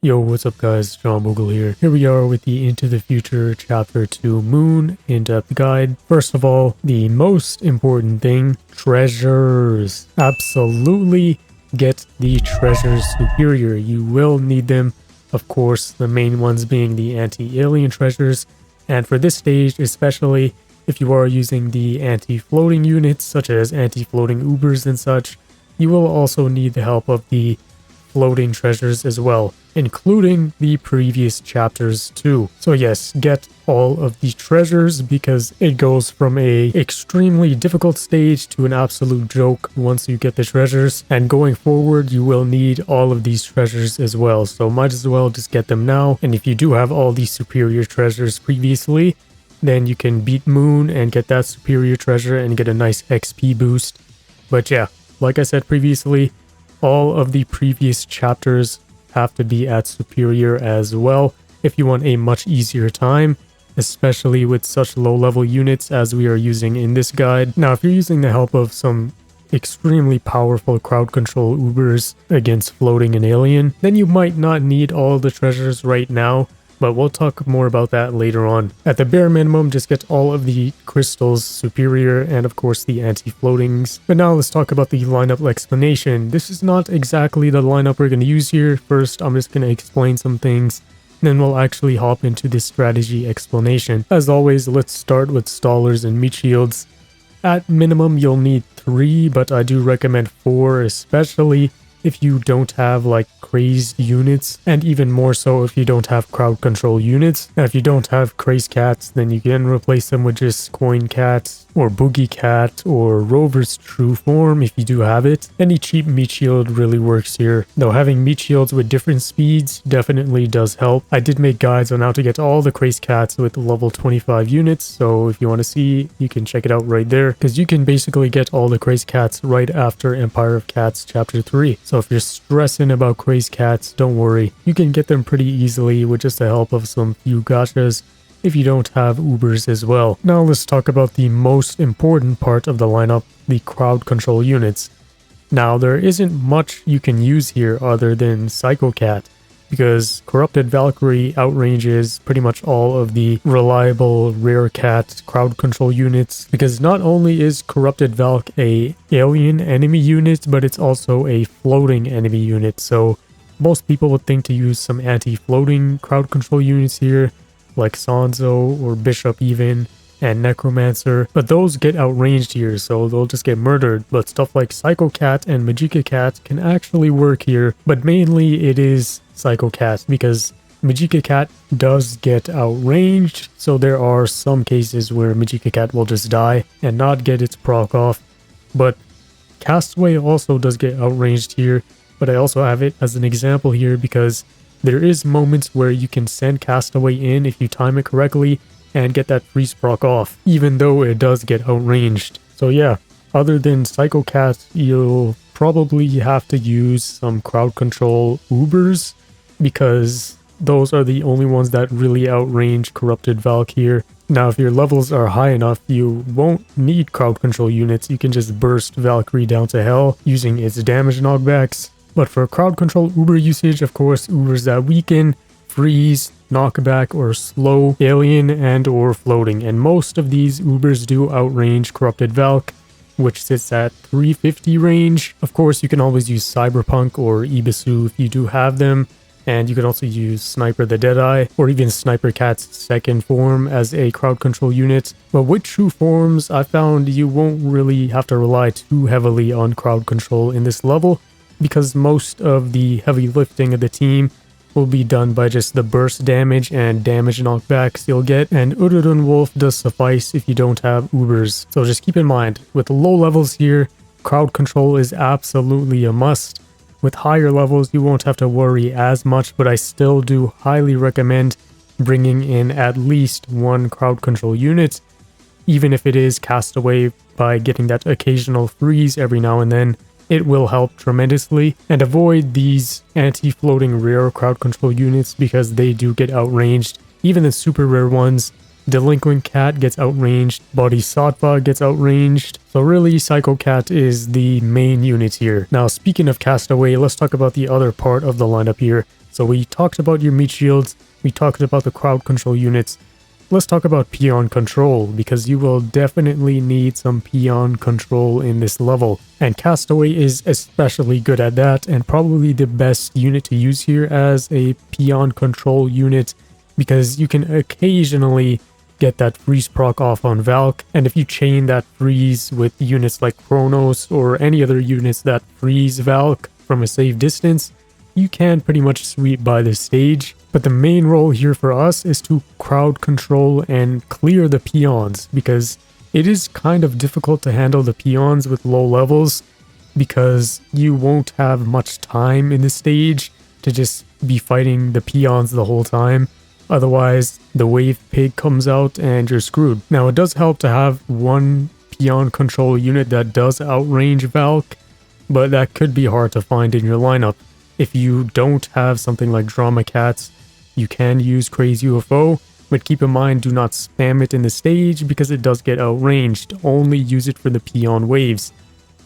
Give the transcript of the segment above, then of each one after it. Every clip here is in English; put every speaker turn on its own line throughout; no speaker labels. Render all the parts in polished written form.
Yo, what's up guys, John Boogle here. Here we are with the Into the Future Chapter 2 Moon in-depth guide. First of all, the most important thing, treasures. Absolutely get the treasures superior. You will need them, of course, the main ones being the anti-alien treasures. And for this stage, especially if you are using the anti-floating units, such as anti-floating Ubers and such, you will also need the help of the floating treasures as well, including the previous chapters too. So yes, get all of the treasures because it goes from a extremely difficult stage to an absolute joke once you get the treasures, and going forward you will need all of these treasures as well, so might as well just get them now. And if you do have all these superior treasures previously, then you can beat Moon and get that superior treasure and get a nice XP boost. But yeah, like I said previously, all of the previous chapters have to be at superior as well if you want a much easier time, especially with such low level units as we are using in this guide. Now, if you're using the help of some extremely powerful crowd control Ubers against floating and alien, then you might not need all the treasures right now, but we'll talk more about that later on. At the bare minimum, just get all of the crystals superior and of course the anti-floatings. But now let's talk about the lineup explanation. This is not exactly the lineup we're going to use here. First, I'm just going to explain some things, then we'll actually hop into this strategy explanation. As always, let's start with stallers and meat shields. At minimum, you'll need 3, but I do recommend 4, especially if you don't have like crazed units, and even more so if you don't have crowd control units. Now if you don't have crazed cats, then you can replace them with just coin cats or boogie cat or rover's true form if you do have it. Any cheap meat shield really works here, though having meat shields with different speeds definitely does help. I did make guides on how to get all the crazed cats with level 25 units, so if you want to see, you can check it out right there, because you can basically get all the crazed cats right after Empire of Cats chapter 3. So if you're stressing about crazed cats, don't worry, you can get them pretty easily with just the help of some few gachas if you don't have Ubers as well. Now let's talk about the most important part of the lineup, the crowd control units. Now there isn't much you can use here other than Psycho Cat, because Corrupted Valkyrie outranges pretty much all of the reliable rare cat crowd control units, because not only is Corrupted Valk a alien enemy unit, but it's also a floating enemy unit. So most people would think to use some anti-floating crowd control units here, like Sanzo or Bishop even, and Necromancer, but those get outranged here, so they'll just get murdered. But stuff like Psycho Cat and Magica Cat can actually work here, but mainly it is Psycho Cat, because Magica Cat does get outranged, so there are some cases where Magica Cat will just die and not get its proc off. But Castaway also does get outranged here, but I also have it as an example here because there is moments where you can send Castaway in if you time it correctly and get that freeze proc off, even though it does get outranged. So yeah, other than Psycho Cat, you'll probably have to use some crowd control Ubers, because those are the only ones that really outrange Corrupted Valk here. Now if your levels are high enough, you won't need crowd control units. You can just burst Valkyrie down to hell using its damage knockbacks. But for crowd control Uber usage, of course, Ubers that weaken, freeze, knockback, or slow alien and or floating, and most of these Ubers do outrange Corrupted Valk, which sits at 350 range. Of course, you can always use Cyberpunk or Ibisu if you do have them, and you can also use Sniper the Deadeye or even Sniper Cat's second form as a crowd control unit. But with true forms, I found you won't really have to rely too heavily on crowd control in this level, because most of the heavy lifting of the team will be done by just the burst damage and damage knockbacks you'll get, and Ururun Wolf does suffice if you don't have Ubers. So just keep in mind, with low levels here, crowd control is absolutely a must. With higher levels, you won't have to worry as much, but I still do highly recommend bringing in at least one crowd control unit, even if it is Castaway, by getting that occasional freeze every now and then. It will help tremendously, and avoid these anti-floating rare crowd control units because they do get outranged. Even the super rare ones, Delinquent Cat gets outranged, Bodhisattva gets outranged, so really Psycho Cat is the main unit here. Now speaking of Castaway, let's talk about the other part of the lineup here. So we talked about your meat shields, we talked about the crowd control units. Let's talk about peon control, because you will definitely need some peon control in this level. And Castaway is especially good at that, and probably the best unit to use here as a peon control unit, because you can occasionally get that freeze proc off on Valk, and if you chain that freeze with units like Chronos or any other units that freeze Valk from a safe distance, you can pretty much sweep by this stage. But the main role here for us is to crowd control and clear the peons, because it is kind of difficult to handle the peons with low levels, because you won't have much time in the stage to just be fighting the peons the whole time. Otherwise, the wave pig comes out and you're screwed. Now, it does help to have one peon control unit that does outrange Valk, but that could be hard to find in your lineup. If you don't have something like Drama Cats, you can use Crazy UFO, but keep in mind, do not spam it in the stage because it does get outranged. Only use it for the peon waves.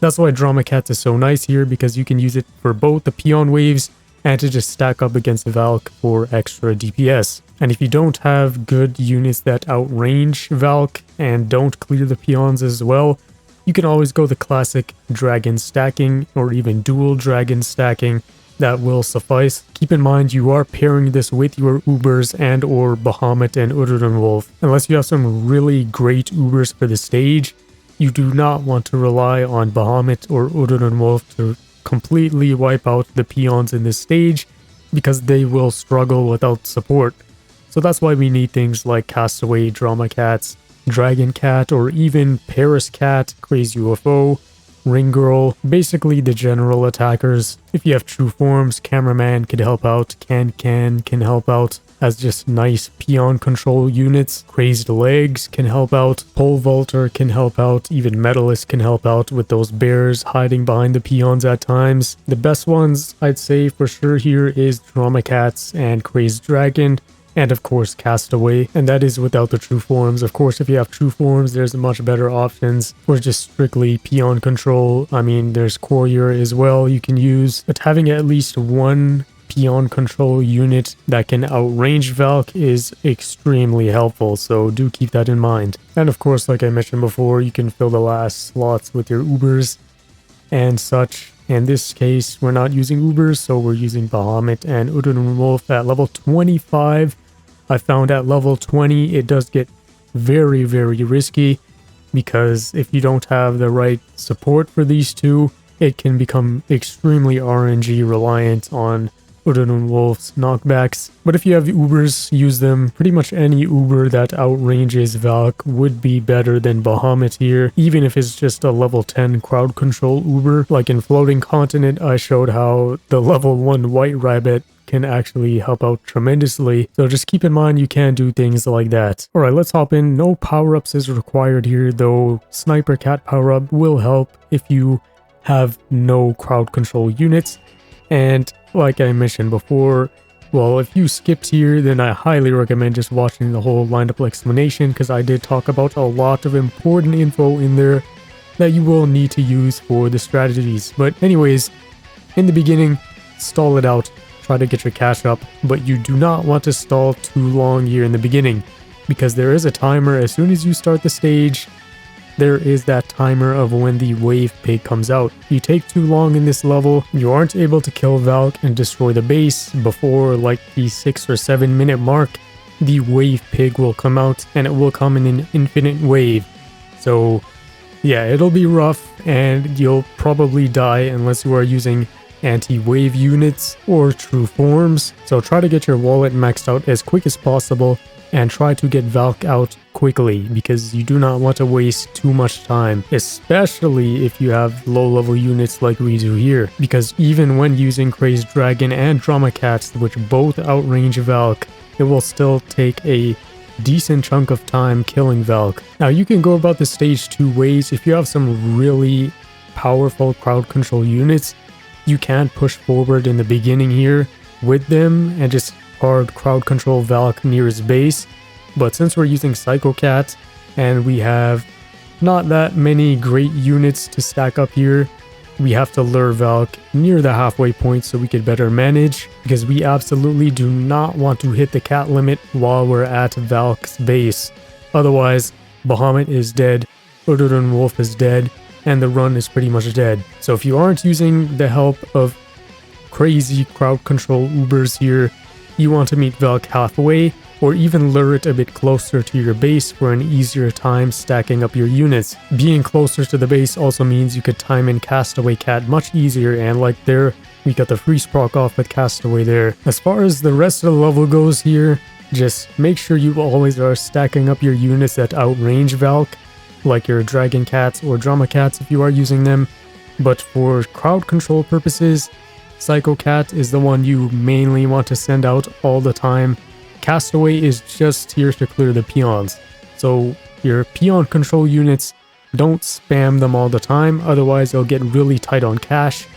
That's why Drama Cats is so nice here, because you can use it for both the peon waves and to just stack up against Valk for extra DPS. And if you don't have good units that outrange Valk and don't clear the peons as well, you can always go the classic dragon stacking or even dual dragon stacking. That will suffice. Keep in mind, you are pairing this with your Ubers and or Bahamut and Wolf. Unless you have some really great Ubers for the stage, you do not want to rely on Bahamut or Wolf to completely wipe out the peons in this stage, because they will struggle without support. So that's why we need things like Castaway, Drama Cats, Dragon Cat, or even Paris Cat, Crazy UFO, Ring Girl, basically the general attackers. If you have true forms, Cameraman can help out, Can can help out as just nice peon control units. Crazed Legs can help out, Pole Vaulter can help out, even Metalist can help out with those bears hiding behind the peons at times. The best ones I'd say for sure here is Drama Cats and Crazed Dragon. And of course Castaway, and that is without the true forms. Of course, if you have true forms, there's much better options for just strictly peon control. I mean, there's Courier as well you can use, but having at least one peon control unit that can outrange Valk is extremely helpful, so do keep that in mind. And of course, like I mentioned before, you can fill the last slots with your Ubers and such. In this case, we're not using Ubers, so we're using Bahamut and Wolf at level 25. I found at level 20 it does get very, very risky, because if you don't have the right support for these two, it can become extremely RNG reliant on Wolf's knockbacks. But if you have Ubers, use them. Pretty much any Uber that outranges Valk would be better than Bahamut here, even if it's just a level 10 crowd control Uber. Like in Floating Continent, I showed how the level 1 White Rabbit can actually help out tremendously. So just keep in mind you can do things like that. Alright, let's hop in. No power-ups is required here, though Sniper Cat power-up will help if you have no crowd control units. And like I mentioned before, well, if you skipped here, then I highly recommend just watching the whole lineup explanation, because I did talk about a lot of important info in there that you will need to use for the strategies. But anyways, in the beginning, stall it out. Try to get your cash up, but you do not want to stall too long here in the beginning, because there is a timer. As soon as you start the stage, there is that timer of when the wave pig comes out. If you take too long in this level, you aren't able to kill Valk and destroy the base before like the 6 or 7 minute mark, the wave pig will come out, and it will come in an infinite wave. So yeah, it'll be rough, and you'll probably die unless you are using anti-wave units or true forms. So try to get your wallet maxed out as quick as possible, and try to get Valk out quickly, because you do not want to waste too much time, especially if you have low level units like we do here, because even when using Crazed Dragon and Drama Cats, which both outrange Valk, it will still take a decent chunk of time killing Valk. Now you can go about the stage two ways. If you have some really powerful crowd control units, you can push forward in the beginning here with them and just hard crowd control Valk near his base. But since we're using Psycho Cat and we have not that many great units to stack up here, we have to lure Valk near the halfway point so we could better manage, because we absolutely do not want to hit the cat limit while we're at Valk's base. Otherwise, Bahamut is dead, Udodun Wolf is dead, and the run is pretty much dead. So if you aren't using the help of crazy crowd control Ubers here, you want to meet Valk halfway, or even lure it a bit closer to your base for an easier time stacking up your units. Being closer to the base also means you could time in Castaway Cat much easier, and like there, we got the freeze proc off with Castaway there. As far as the rest of the level goes here, just make sure you always are stacking up your units that outrange Valk, like your Dragon Cats or Drama Cats if you are using them. But for crowd control purposes, Psycho Cat is the one you mainly want to send out all the time. Castaway is just here to clear the peons. So your peon control units, don't spam them all the time, otherwise they'll get really tight on cash.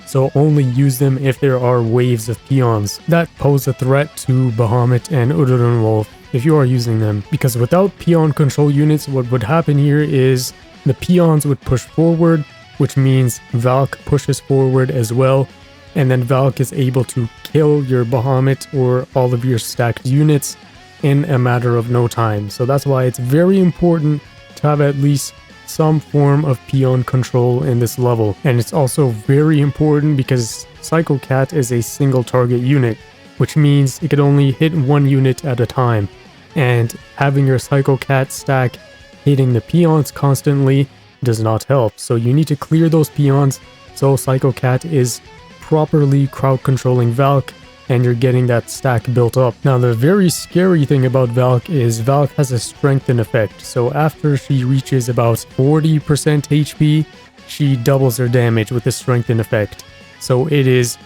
So only use them if there are waves of peons that pose a threat to Bahamut and Udodun Wolf if you are using them. Because without peon control units, what would happen here is the peons would push forward, which means Valk pushes forward as well. And then Valk is able to kill your Bahamut or all of your stacked units in a matter of no time. So that's why it's very important to have at least some form of peon control in this level. And it's also very important because Psycho Cat is a single target unit, which means it could only hit one unit at a time. And having your Psycho Cat stack hitting the peons constantly does not help. So you need to clear those peons so Psycho Cat is properly crowd controlling Valk and you're getting that stack built up. Now the very scary thing about Valk is Valk has a strengthen effect, so after she reaches about 40% HP, she doubles her damage with the strengthen effect. So it is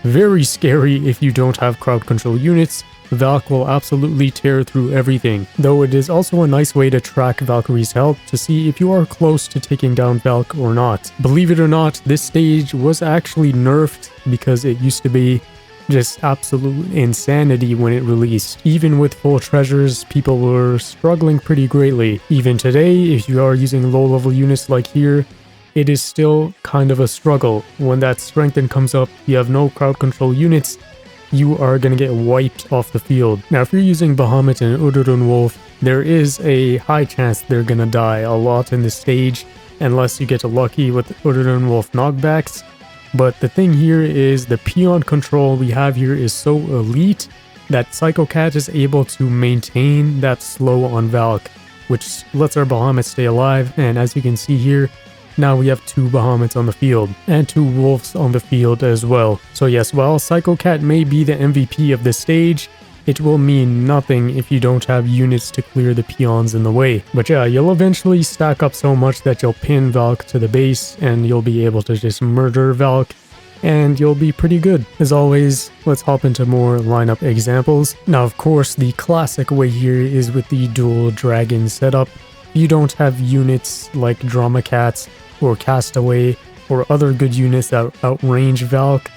very scary if you don't have crowd control units. Valk will absolutely tear through everything, though it is also a nice way to track Valkyrie's health to see if you are close to taking down Valk or not. Believe it or not, this stage was actually nerfed because it used to be just absolute insanity when it released. Even with full treasures, people were struggling pretty greatly. Even today, if you are using low level units like here, it is still kind of a struggle. When that strengthen comes up, you have no crowd control units, you are going to get wiped off the field. Now, if you're using Bahamut and Udodun Wolf, there is a high chance they're going to die a lot in this stage, unless you get lucky with Udodun Wolf knockbacks. But the thing here is the peon control we have here is so elite that Psycho Cat is able to maintain that slow on Valk, which lets our Bahamut stay alive. And as you can see here, now we have 2 Bahamuts on the field, and 2 Wolves on the field as well. So yes, while Psycho Cat may be the MVP of this stage, it will mean nothing if you don't have units to clear the peons in the way. But yeah, you'll eventually stack up so much that you'll pin Valk to the base, and you'll be able to just murder Valk, and you'll be pretty good. As always, let's hop into more lineup examples. Now, of course, the classic way here is with the dual dragon setup. You don't have units like Drama Cats or Castaway or other good units that outrange Valk.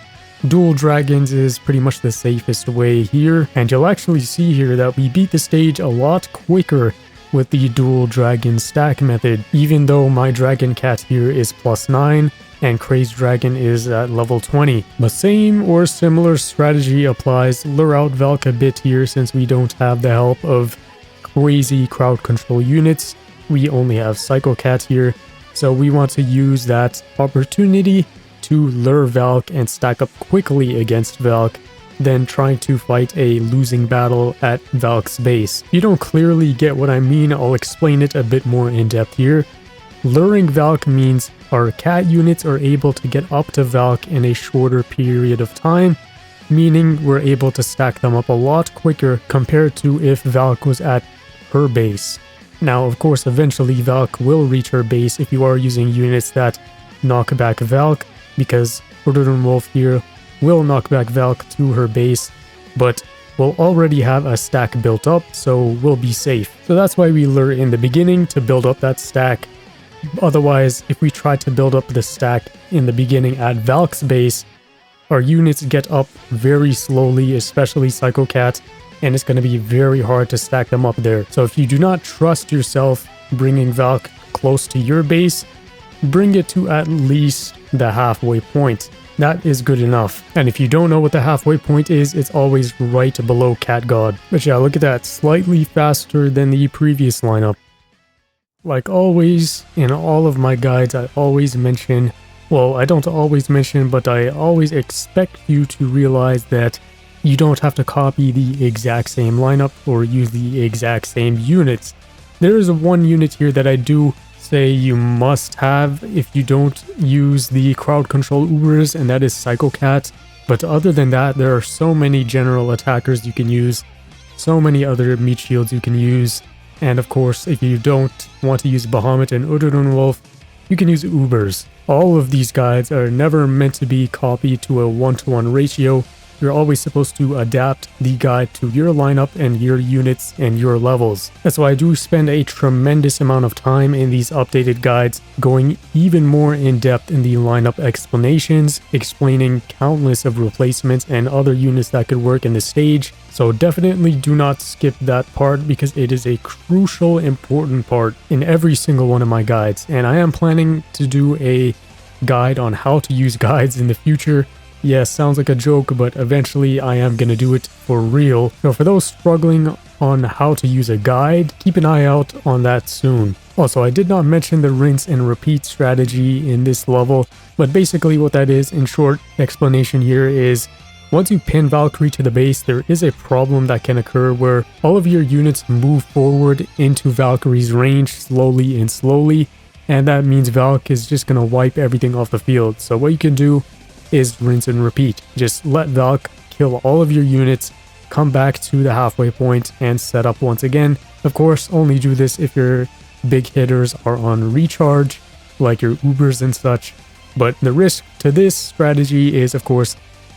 Dual dragons is pretty much the safest way here, and you'll actually see here that we beat the stage a lot quicker with the dual dragon stack method, even though my Dragon Cat here is +9 and Crazed Dragon is at level 20. But same or similar strategy applies. Lure out Valk a bit here since we don't have the help of crazy crowd control units. We only have Psycho Cat here, so we want to use that opportunity to lure Valk and stack up quickly against Valk, then trying to fight a losing battle at Valk's base. If you don't clearly get what I mean, I'll explain it a bit more in depth here. Luring Valk means our cat units are able to get up to Valk in a shorter period of time, meaning we're able to stack them up a lot quicker compared to if Valk was at her base. Now, of course, eventually Valk will reach her base if you are using units that knock back Valk, because Udodun Wolf here will knock back Valk to her base, but we'll already have a stack built up, so we'll be safe. So that's why we lure in the beginning to build up that stack. Otherwise, if we try to build up the stack in the beginning at Valk's base, our units get up very slowly, especially Psycho Cat, and it's going to be very hard to stack them up there. So if you do not trust yourself bringing Valk close to your base, bring it to at least the halfway point. That is good enough. And if you don't know what the halfway point is, it's always right below Cat God. But yeah, look at that, slightly faster than the previous lineup. Like always, in all of my guides, I always mention, well, I don't always mention, but I always expect you to realize that you don't have to copy the exact same lineup or use the exact same units. There is one unit here that I do say you must have if you don't use the crowd control Ubers, and that is Psycho Cat. But other than that, there are so many general attackers you can use, so many other meat shields you can use, and of course, if you don't want to use Bahamut and Udurun Wolf, you can use Ubers. All of these guides are never meant to be copied to a 1-to-1 ratio. You're always supposed to adapt the guide to your lineup and your units and your levels. That's why I do spend a tremendous amount of time in these updated guides, going even more in depth in the lineup explanations, explaining countless of replacements and other units that could work in the stage. So definitely do not skip that part, because it is a crucial, important part in every single one of my guides. And I am planning to do a guide on how to use guides in the future. Yes, sounds like a joke, but eventually I am gonna do it for real. So for those struggling on how to use a guide, keep an eye out on that soon. Also, I did not mention the rinse and repeat strategy in this level, but basically what that is, in short explanation here, is once you pin Valkyrie to the base, there is a problem that can occur where all of your units move forward into Valkyrie's range slowly, and that means Valk is just gonna wipe everything off the field. So what you can do is rinse and repeat. Just let Valk kill all of your units, come back to the halfway point, and set up once again. Of course, only do this if your big hitters are on recharge, like your Ubers and such. But the risk to this strategy is, of course,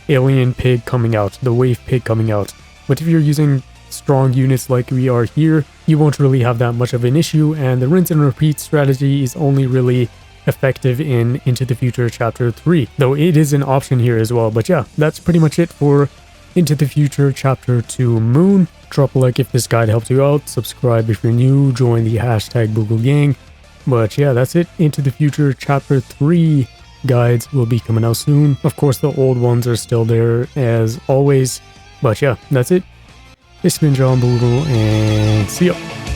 Alien Pig coming out, the Wave Pig coming out. But if you're using strong units like we are here, you won't really have that much of an issue, and the rinse and repeat strategy is only really effective in Into the Future Chapter 3, though it is an option here as well. But yeah, that's pretty much it for Into the Future Chapter 2 Moon. Drop a like if this guide helped you out, subscribe if you're new, join the hashtag Boogle gang. But yeah, that's it. Into the Future Chapter 3 guides will be coming out soon. Of course, the old ones are still there as always. But yeah, that's it. It's been John Boogle, and see ya.